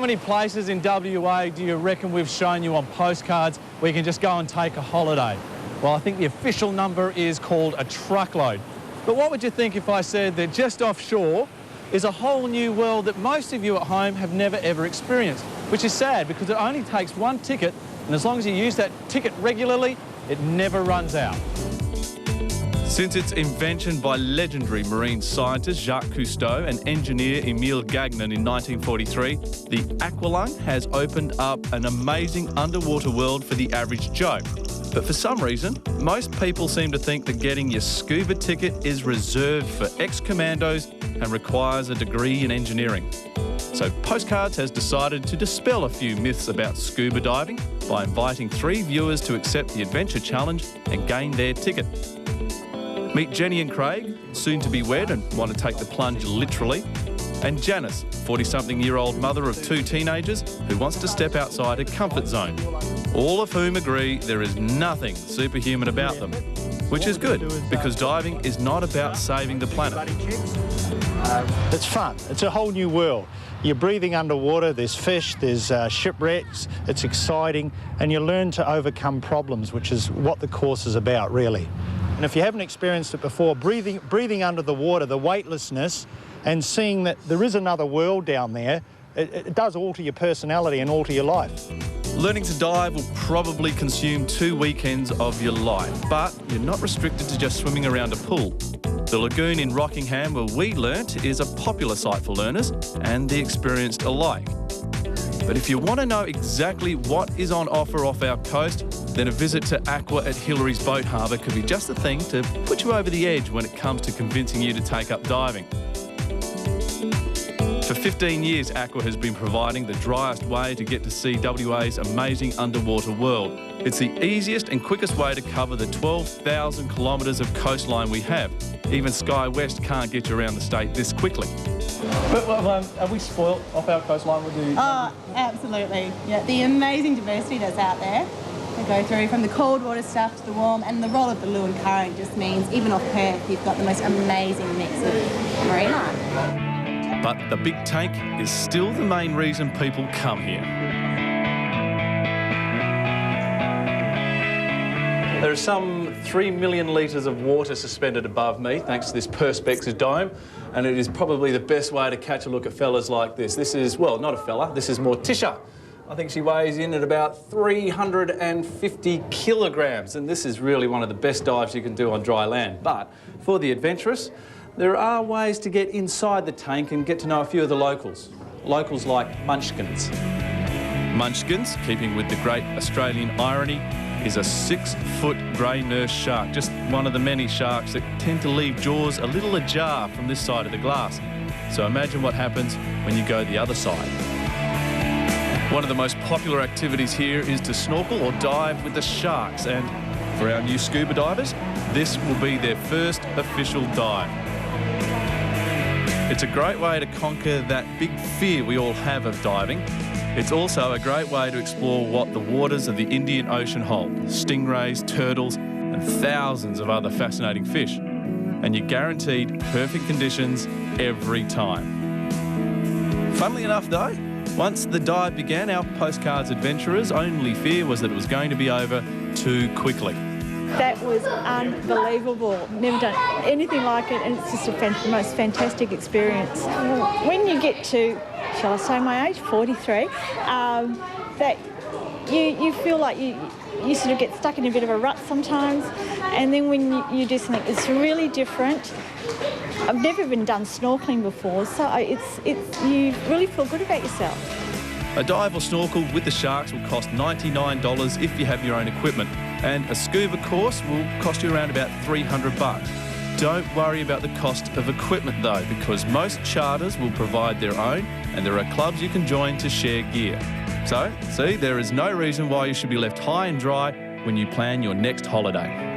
many places in WA do you reckon we've shown you on postcards where you can just go and take a holiday? Well, I think the official number is called a truckload. But what would you think if I said that just offshore is a whole new world that most of you at home have never ever experienced, which is sad because it only takes one ticket, and as long as you use that ticket regularly, it never runs out. Since its invention by legendary marine scientist Jacques Cousteau and engineer Emile Gagnon in 1943, the AQWA has opened up an amazing underwater world for the average Joe. But for some reason, most people seem to think that getting your scuba ticket is reserved for ex-commandos and requires a degree in engineering. So Postcards has decided to dispel a few myths about scuba diving by inviting 3 viewers to accept the adventure challenge and gain their ticket. Meet Jenny and Craig, soon to be wed and want to take the plunge literally, and Janice, 40-something-year-old mother of 2 teenagers who wants to step outside her comfort zone. All of whom agree there is nothing superhuman about them, which is good because diving is not about saving the planet. It's fun. It's a whole new world. You're breathing underwater, there's fish, there's shipwrecks, it's exciting, and you learn to overcome problems, which is what the course is about, really. And if you haven't experienced it before, breathing under the water, the weightlessness, and seeing that there is another world down there, it does alter your personality and alter your life. Learning to dive will probably consume 2 weekends of your life, but you're not restricted to just swimming around a pool. The lagoon in Rockingham, where we learnt, is a popular site for learners and the experienced alike. But if you want to know exactly what is on offer off our coast, then a visit to AQWA at Hillary's Boat Harbour could be just the thing to put you over the edge when it comes to convincing you to take up diving. For 15 years, AQWA has been providing the driest way to get to see WA's amazing underwater world. It's the easiest and quickest way to cover the 12,000 kilometres of coastline we have. Even Sky West can't get you around the state this quickly. But are we spoilt off our coastline with the... Oh, absolutely. Yeah, the amazing diversity that's out there. We go through from the cold water stuff to the warm, and the role of the Lewin Current just means even off Perth you've got the most amazing mix of marine life. But the big tank is still the main reason people come here. There are some 3 million litres of water suspended above me, thanks to this Perspex dome, and it is probably the best way to catch a look at fellas like this. This is, well, not a fella, this is Morticia. I think she weighs in at about 350 kilograms, and this is really one of the best dives you can do on dry land. But for the adventurous, there are ways to get inside the tank and get to know a few of the locals. Locals like Munchkins. Munchkins, keeping with the great Australian irony, is a 6-foot grey nurse shark, just one of the many sharks that tend to leave jaws a little ajar from this side of the glass. So imagine what happens when you go the other side. One of the most popular activities here is to snorkel or dive with the sharks, and for our new scuba divers, this will be their first official dive. It's a great way to conquer that big fear we all have of diving. It's also a great way to explore what the waters of the Indian Ocean hold: stingrays, turtles, and thousands of other fascinating fish. And you're guaranteed perfect conditions every time. Funnily enough though, once the dive began, our Postcards adventurers' only fear was that it was going to be over too quickly. That was unbelievable. Never done anything like it, and it's just the most fantastic experience. When you get to, shall I say my age, 43, that you feel like you sort of get stuck in a bit of a rut sometimes, and then when you do something that's really different. I've never been done snorkelling before, so you really feel good about yourself. A dive or snorkel with the sharks will cost $99 if you have your own equipment, and a scuba course will cost you around about $300. Don't worry about the cost of equipment though, because most charters will provide their own, and there are clubs you can join to share gear. So, see, there is no reason why you should be left high and dry when you plan your next holiday.